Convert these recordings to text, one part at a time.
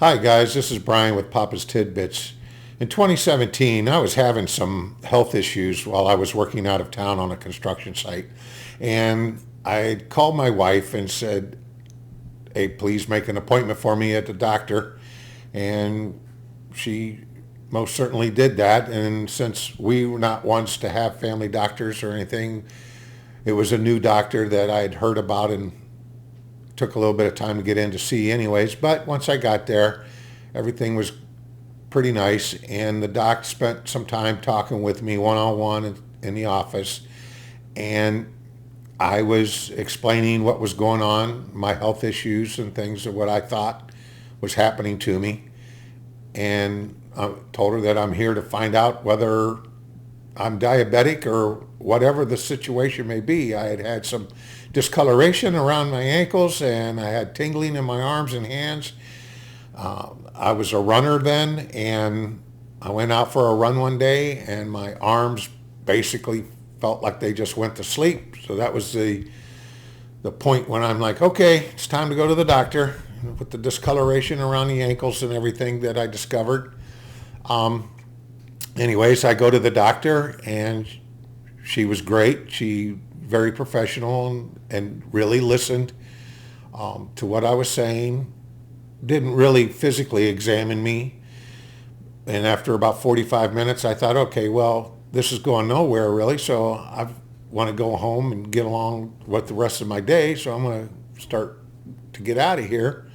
Hi guys, this is Brian with Papa's Tidbits. In 2017, I was having some health issues while I was working out of town on a construction site. And I called my wife and said, hey, please make an appointment for me at the doctor. And she most certainly did that. And since we were not ones to have family doctors or anything, it was a new doctor that I had heard about and took a little bit of time to get in to see anyways. But once I got there, everything was pretty nice, and the doc spent some time talking with me one-on-one in the office, and I was explaining what was going on, my health issues and things, and what I thought was happening to me. And I told her that I'm here to find out whether I'm diabetic or whatever the situation may be. I had had some discoloration around my ankles, and I had tingling in my arms and hands. I was a runner then, and I went out for a run one day, and my arms basically felt like they just went to sleep. So that was the point when I'm like, okay, it's time to go to the doctor with the discoloration around the ankles and everything that I discovered. Anyways, I go to the doctor, and she was great. She very professional and really listened to what I was saying. Didn't really physically examine me. And after about 45 minutes, I thought, okay, well, this is going nowhere really. So I want to go home and get along with the rest of my day. So I'm going to start to get out of here.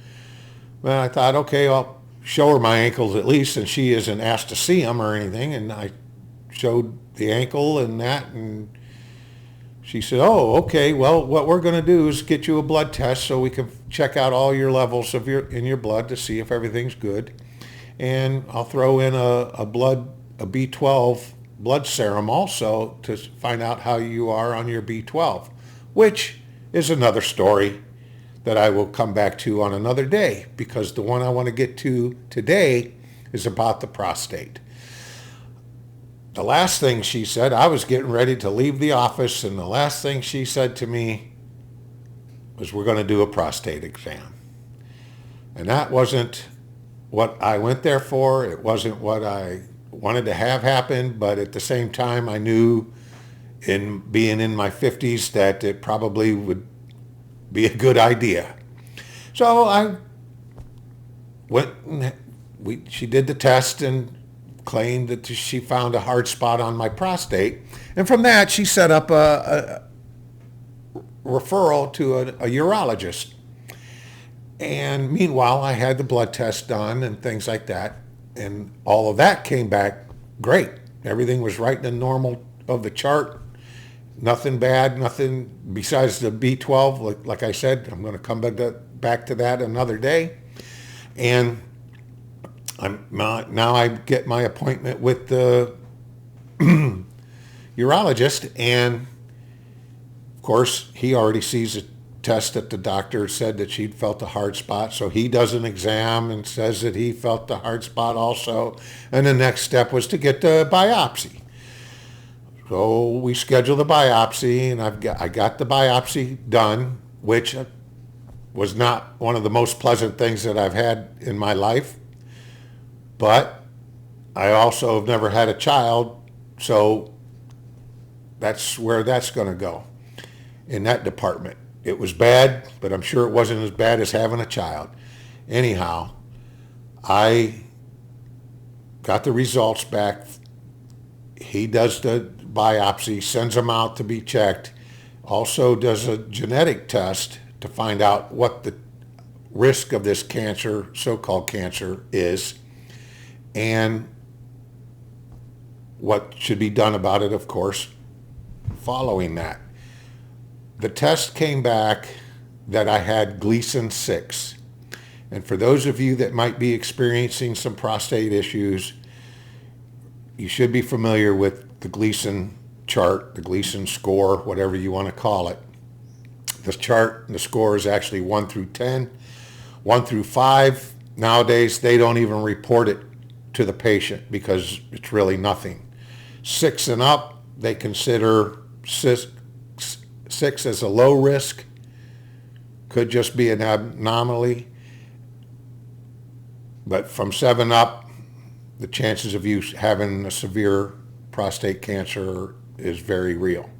But I thought, okay, I'll show her my ankles at least, and she isn't asked to see them or anything. And I showed the ankle and that, and she said, oh, okay, well, what we're going to do is get you a blood test so we can check out all your levels in your blood to see if everything's good. And I'll throw in a B12 blood serum also to find out how you are on your B12, which is another story that I will come back to on another day, because the one I want to get to today is about the prostate. The last thing she said, I was getting ready to leave the office, and the last thing she said to me was, we're going to do a prostate exam. And that wasn't what I went there for. It wasn't what I wanted to have happen, but at the same time, I knew, in being in my 50s, that it probably would be a good idea. So I went, and she did the test and claimed that she found a hard spot on my prostate. And from that, she set up a referral to a urologist. And meanwhile, I had the blood test done and things like that. And all of that came back great. Everything was right in the normal of the chart. Nothing bad, nothing besides the B12. Like I said, I'm going to come back to that another day. And now I get my appointment with the urologist, and of course he already sees a test that the doctor said that she'd felt a hard spot, so he does an exam and says that he felt the hard spot also, and the next step was to get the biopsy. So we scheduled the biopsy, and I got the biopsy done, which was not one of the most pleasant things that I've had in my life. But I also have never had a child, so that's where that's going to go in that department. It was bad, but I'm sure it wasn't as bad as having a child. Anyhow, I got the results back. He does the biopsy, sends them out to be checked, also does a genetic test to find out what the risk of this cancer, so-called cancer, is, and what should be done about it, of course, following that. The test came back that I had Gleason 6. And for those of you that might be experiencing some prostate issues, you should be familiar with the Gleason chart, the Gleason score, whatever you want to call it. The chart, the score is actually 1 through 10. 1 through 5, nowadays, they don't even report it to the patient because it's really nothing. 6 and up, they consider 6 as a low risk, could just be an anomaly. But from 7 up, the chances of you having a severe prostate cancer is very real.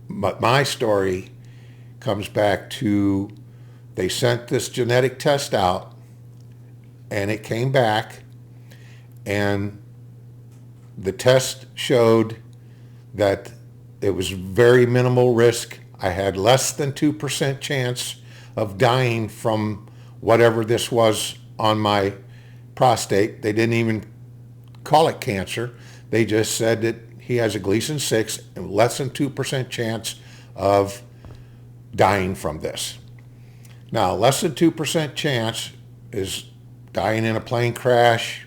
But my story comes back to, they sent this genetic test out and it came back, and the test showed that it was very minimal risk. I had less than 2% chance of dying from whatever this was on my prostate. They didn't even call it cancer. They just said that he has a Gleason 6 and less than 2% chance of dying from this. Now, less than 2% chance is dying in a plane crash,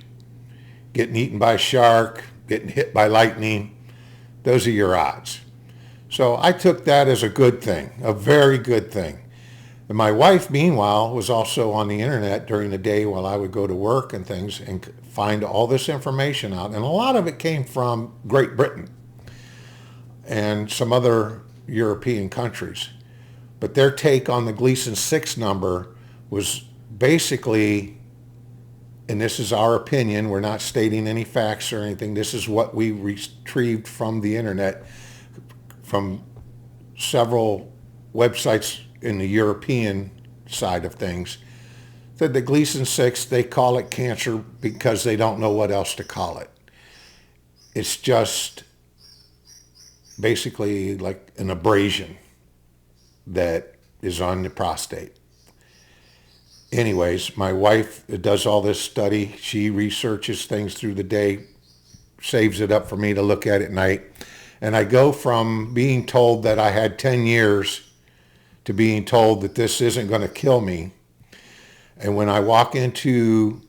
getting eaten by a shark, getting hit by lightning. Those are your odds. So I took that as a good thing, a very good thing. And my wife, meanwhile, was also on the internet during the day while I would go to work and things and find all this information out. And a lot of it came from Great Britain and some other European countries. But their take on the Gleason 6 number was basically, and this is our opinion, we're not stating any facts or anything, this is what we retrieved from the internet, from several websites in the European side of things, that the Gleason 6, they call it cancer because they don't know what else to call it. It's just basically like an abrasion that is on the prostate. Anyways, my wife does all this study. She researches things through the day, saves it up for me to look at night. And I go from being told that I had 10 years to being told that this isn't going to kill me. And when I walk into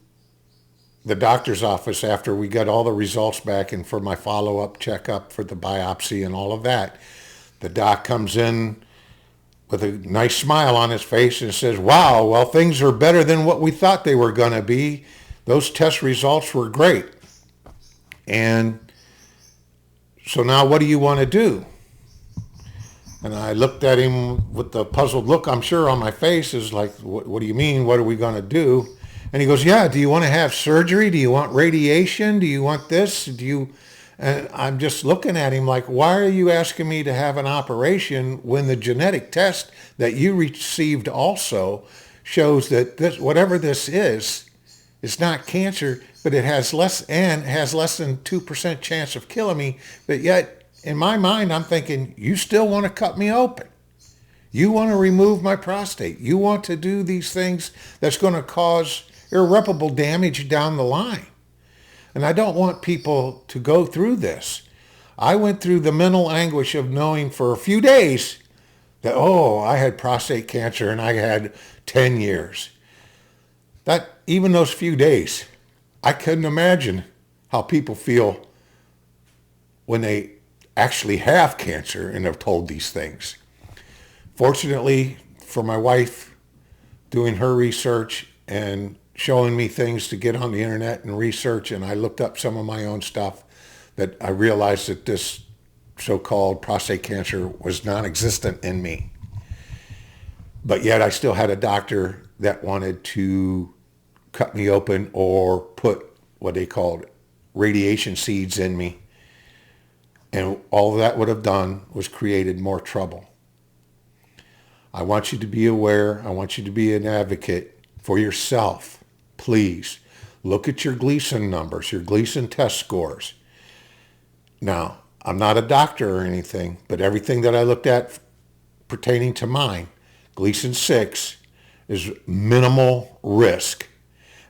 the doctor's office after we got all the results back and for my follow-up checkup for the biopsy and all of that, the doc comes in with a nice smile on his face and says, "Wow, well, things are better than what we thought they were going to be. Those test results were great. And so now what do you want to do?" And I looked at him with the puzzled look, I'm sure, on my face, is like, what do you mean? What are we going to do? And he goes, "Yeah, do you want to have surgery? Do you want radiation? Do you want this? Do you..." And I'm just looking at him like, why are you asking me to have an operation when the genetic test that you received also shows that this, whatever this is, it's not cancer, but it has less than 2% chance of killing me. But yet, in my mind, I'm thinking, you still want to cut me open. You want to remove my prostate. You want to do these things that's going to cause irreparable damage down the line. And I don't want people to go through this. I went through the mental anguish of knowing for a few days that, oh, I had prostate cancer and I had 10 years. That, even those few days, I couldn't imagine how people feel when they actually have cancer and are told these things. Fortunately for my wife, doing her research and showing me things to get on the internet and research, and I looked up some of my own stuff, that I realized that this so-called prostate cancer was non-existent in me. But yet I still had a doctor that wanted to cut me open or put what they called radiation seeds in me. And all that would have done was created more trouble. I want you to be aware. I want you to be an advocate for yourself. Please look at your Gleason numbers, your Gleason test scores. Now, I'm not a doctor or anything, but everything that I looked at pertaining to mine, Gleason 6 is minimal risk.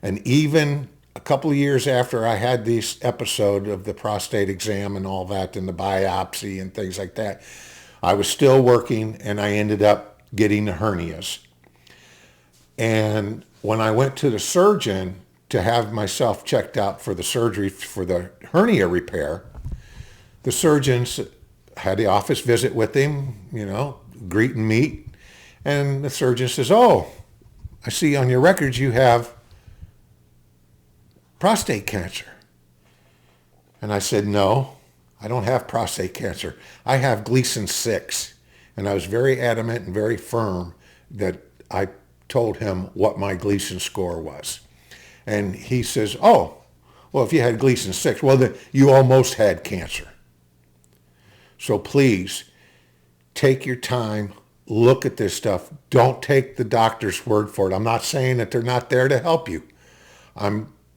And even a couple of years after I had this episode of the prostate exam and all that and the biopsy and things like that, I was still working and I ended up getting the hernias. And when I went to the surgeon to have myself checked out for the surgery for the hernia repair, the surgeons had the office visit with him, greet and meet. And the surgeon says, "Oh, I see on your records you have prostate cancer." And I said, "No, I don't have prostate cancer. I have Gleason 6. And I was very adamant and very firm that I told him what my Gleason score was. And he says, oh, well, if you had Gleason 6, well, then you almost had cancer. So please, take your time, look at this stuff. Don't take the doctor's word for it. I'm not saying that they're not there to help you.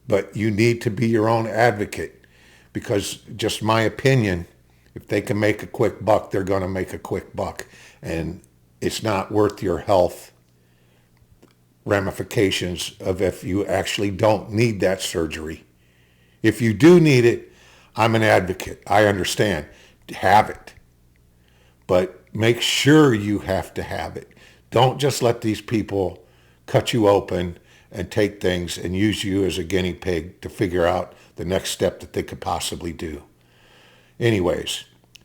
But you need to be your own advocate, because just my opinion, if they can make a quick buck, they're going to make a quick buck. And it's not worth your health ramifications of if you actually don't need that surgery. If you do need it, I'm an advocate. I understand. Have it. But make sure you have to have it. Don't just let these people cut you open and take things and use you as a guinea pig to figure out the next step that they could possibly do. Anyways,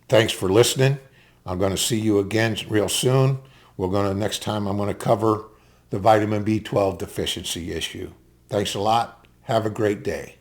thanks for listening. I'm going to see you again real soon. Next time I'm going to cover the vitamin B12 deficiency issue. Thanks a lot. Have a great day.